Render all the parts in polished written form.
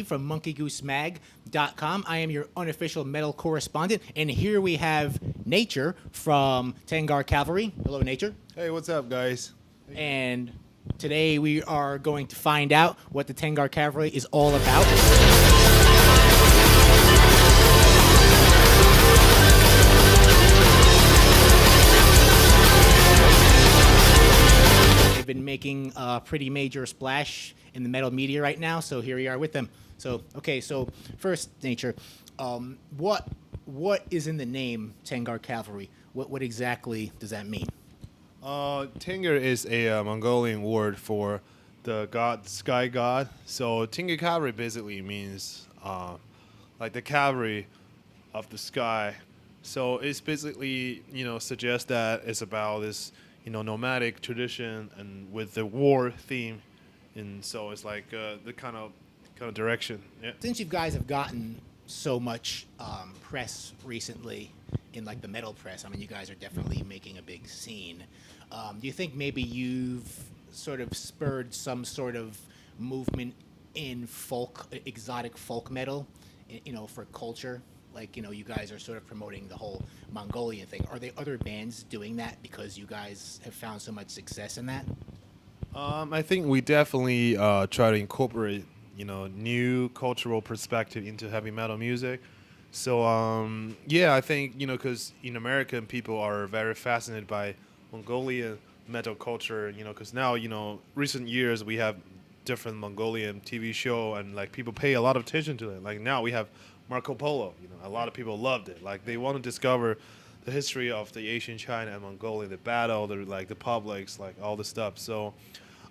from monkeygoose.mag.com. I am your unofficial metal correspondent, and here we have Nature from Tengger Cavalry. Hello, Nature. Hey, what's up, guys? And today we are going to find out what the Tengger Cavalry is all about. They've been making a pretty major splash in the metal media right now, so here we are with them. So first, Nature, what is in the name Tengger Cavalry? What exactly does that mean? Tennger is a Mongolian word for the god, sky god. So Tennger Cavalry basically means like the cavalry of the sky. So it's basically, suggests that it's about this, nomadic tradition and with the war theme. And so it's like the kind of direction. Yeah. Since you guys have gotten so much press recently in like the metal press, I mean, you guys are definitely making a big scene. Do you think maybe you've sort of spurred some sort of movement in exotic folk metal, for culture? Like, you guys are sort of promoting the whole Mongolian thing. Are there other bands doing that because you guys have found so much success in that? I think we definitely try to incorporate, new cultural perspective into heavy metal music. So, I think, because in American people are very fascinated by Mongolian metal culture, because now, recent years we have different Mongolian TV show and like people pay a lot of attention to it. Like now we have Marco Polo, a lot of people loved it. Like they want to discover the history of the ancient China and Mongolia, the battle, the publics, like all the stuff. So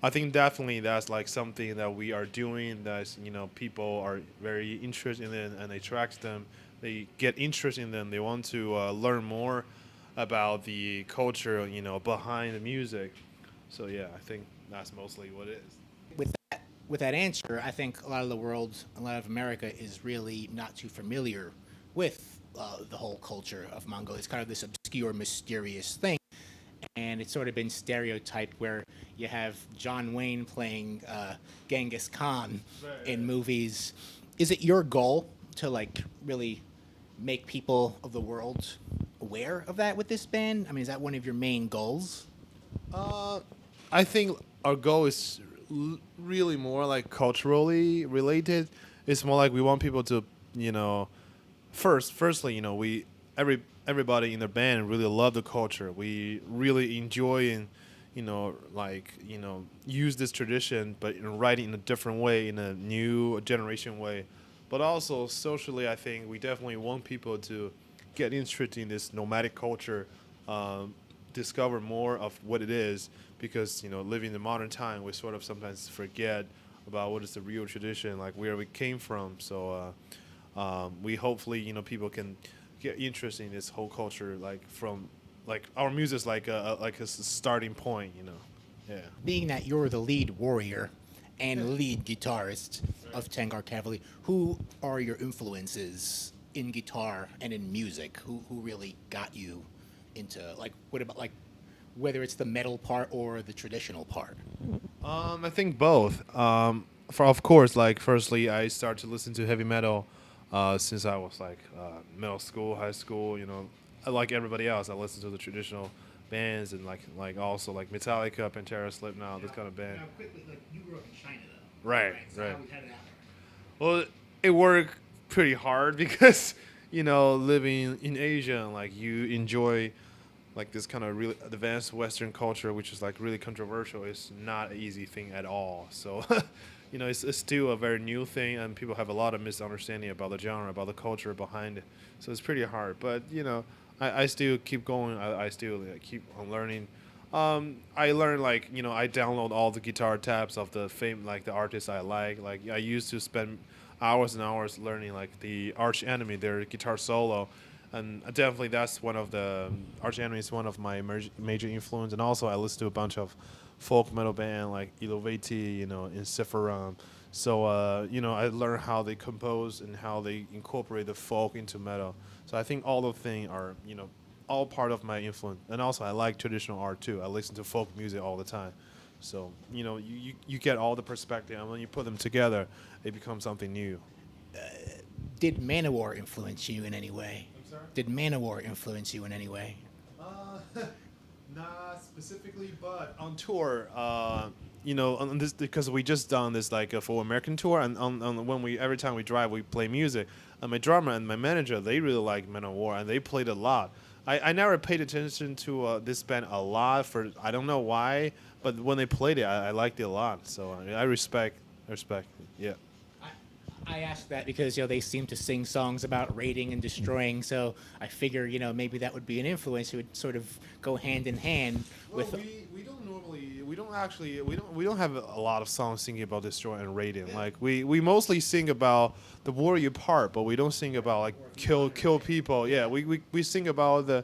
I think definitely that's like something that we are doing that's, people are very interested in and attracts them. They get interested in them. They want to learn more about the culture, behind the music. So yeah, I think that's mostly what it is. With that answer, I think a lot of the world, a lot of America is really not too familiar with the whole culture of Mongolia. It's kind of this obscure, mysterious thing. And it's sort of been stereotyped where you have John Wayne playing Genghis Khan in movies. Is it your goal to like really make people of the world aware of that with this band? I mean, is that one of your main goals? I think our goal is really more like culturally related. It's more like we want people to, firstly, everybody in the band really love the culture. We really enjoy and, use this tradition, but write it in a different way, in a new generation way. But also socially, I think we definitely want people to get interested in this nomadic culture, discover more of what it is, because living in the modern time, we sort of sometimes forget about what is the real tradition, like where we came from. So we hopefully people can get interested in this whole culture, like from like our music is like a starting point. Yeah. Being that you're the lead warrior and lead guitarist of Tengger Cavalry, who are your influences in guitar and in music? Who really got you into what about whether it's the metal part or the traditional part? I think both. Of course, like firstly, I started to listen to heavy metal since I was like middle school, high school. Like everybody else, I listened to the traditional bands and like also like Metallica, Pantera, Slipknot, this kind of band. Now, quickly, you grew up in China, though. Right. So how did that work? Well, it worked pretty hard because living in Asia, like you enjoy like this kind of really advanced Western culture, which is like really controversial. It's not an easy thing at all. So, it's still a very new thing, and people have a lot of misunderstanding about the genre, about the culture behind it. So it's pretty hard. But I still keep going. I still keep on learning. I learned I download all the guitar tabs of the the artists I like. Like I used to spend hours and hours learning like the Arch Enemy, their guitar solo. And definitely that's one of the Arch Enemy is one of my major influence. And also I listen to a bunch of folk metal band like Ilovati, in Sephiroth. So I learned how they compose and how they incorporate the folk into metal. So I think all the things are all part of my influence. And also I like traditional art too. I listen to folk music all the time. So you get all the perspective, and when you put them together, it becomes something new. Did Manowar influence you in any way? I'm sorry? Did Manowar influence you in any way? Not specifically, but on tour, on this, because we just done this like a full American tour, and every time we drive, we play music. And my drummer and my manager, they really like Manowar, and they played a lot. I never paid attention to this band a lot I don't know why, but when they played it, I liked it a lot. So I respect it. Yeah. I asked that because they seem to sing songs about raiding and destroying, so I figure maybe that would be an influence. It would sort of go hand in hand with. We don't have a lot of songs singing about destroying and raiding. Like we mostly sing about the warrior part, but we don't sing about like kill people. Yeah, we sing about the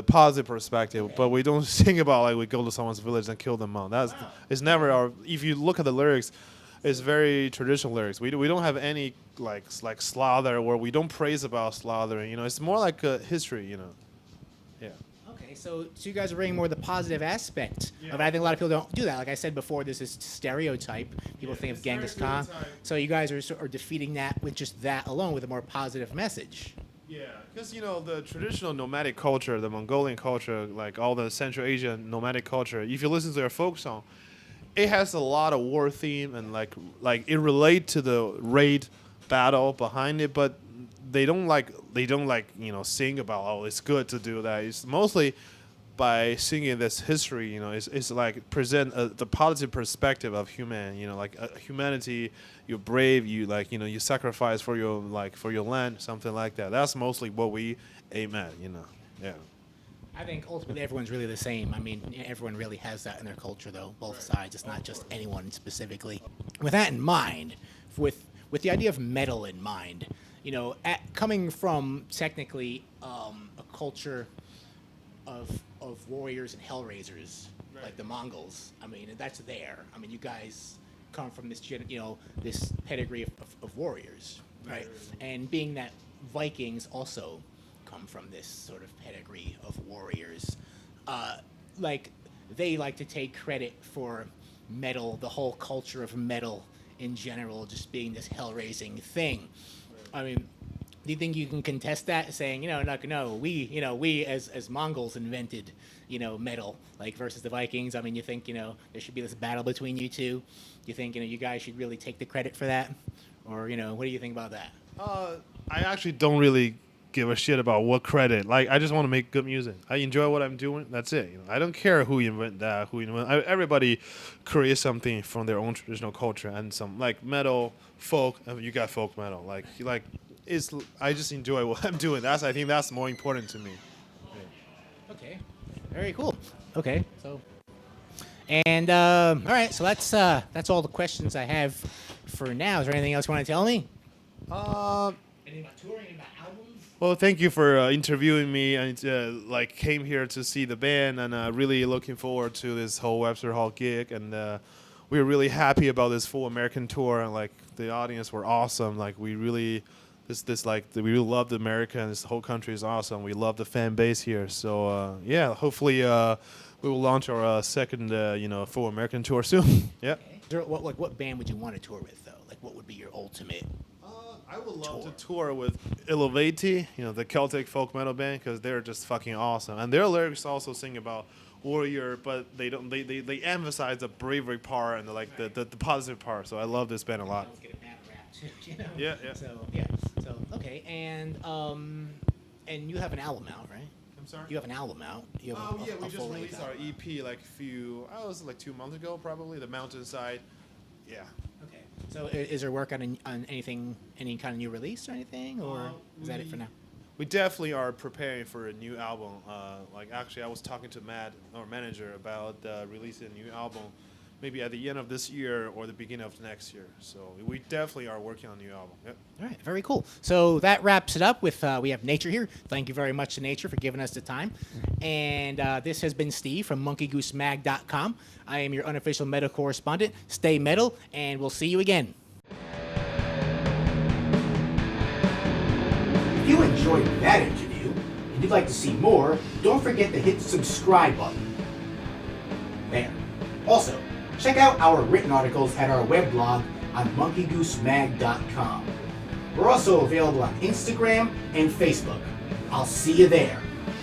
positive perspective, but we don't sing about like we go to someone's village and kill them all. It's never our. If you look at the lyrics, it's very traditional lyrics. We don't have any like slaughter, where we don't praise about slaughtering. It's more like a history. Yeah. Okay, so you guys are bringing more the positive aspect of it. I think a lot of people don't do that. Like I said before, there's this stereotype. People think of Genghis Khan. So you guys are defeating that with just that alone, with a more positive message. Yeah, because the traditional nomadic culture, the Mongolian culture, like all the Central Asian nomadic culture. If you listen to their folk song, it has a lot of war theme, and like it relate to the raid battle behind it, but they don't sing about it's good to do that. It's mostly by singing this history, it's like present the positive perspective of humanity. You're brave, you sacrifice for your land, something like that. That's mostly what we aim at, yeah. I think ultimately everyone's really the same. I mean, everyone really has that in their culture, though, both sides. It's not just anyone specifically. With that in mind, with the idea of metal in mind, coming from technically a culture of warriors and hellraisers, like the Mongols. I mean, that's there. I mean, you guys come from this this pedigree of warriors, right? And being that Vikings also come from this sort of pedigree of warriors, they like to take credit for metal, the whole culture of metal in general, just being this hell-raising thing. I mean, do you think you can contest that, saying, we as Mongols invented, metal, versus the Vikings? I mean, you think, there should be this battle between you two? You think, you guys should really take the credit for that? Or, what do you think about that? I actually don't really give a shit about what credit. I just want to make good music. I enjoy what I'm doing. That's it. I don't care who invented that. Everybody creates something from their own traditional culture, and some metal, folk. You got folk metal. I just enjoy what I'm doing. I think that's more important to me. Yeah. Okay. Very cool. Okay. So, and all right. So that's all the questions I have for now. Is there anything else you want to tell me? Anything about touring? Anything about albums? Well, thank you for interviewing me, and came here to see the band, and really looking forward to this whole Webster Hall gig, and we're really happy about this full American tour, and the audience were awesome. We really we really love America, and this whole country is awesome. We love the fan base here, so hopefully we will launch our second full American tour soon. Yeah. Okay. What band would you want to tour with, though? What would be your ultimate? I would love to tour with Elevati, the Celtic folk metal band, because they're just fucking awesome. And their lyrics also sing about warrior, but they don't. They emphasize the bravery part and the positive part. So I love this band a lot. Get a bad rap too, Yeah. So okay, and you have an album out, right? I'm sorry. You have an album out. You have we just released our EP 2 months ago, probably, the Mountainside. Yeah. Okay. So is there work on anything, any kind of new release or anything, or is that it for now? We definitely are preparing for a new album. Actually, I was talking to Matt, our manager, about releasing a new album, maybe at the end of this year or the beginning of next year. So we definitely are working on a new album. Yep. All right, very cool. So that wraps it up with, we have Nature here. Thank you very much to Nature for giving us the time. And this has been Steve from monkeygoosemag.com. I am your unofficial metal correspondent. Stay metal, and we'll see you again. If you enjoyed that interview and you'd like to see more, don't forget to hit the subscribe button. There. Also, check out our written articles at our weblog on monkeygoosemag.com. We're also available on Instagram and Facebook. I'll see you there.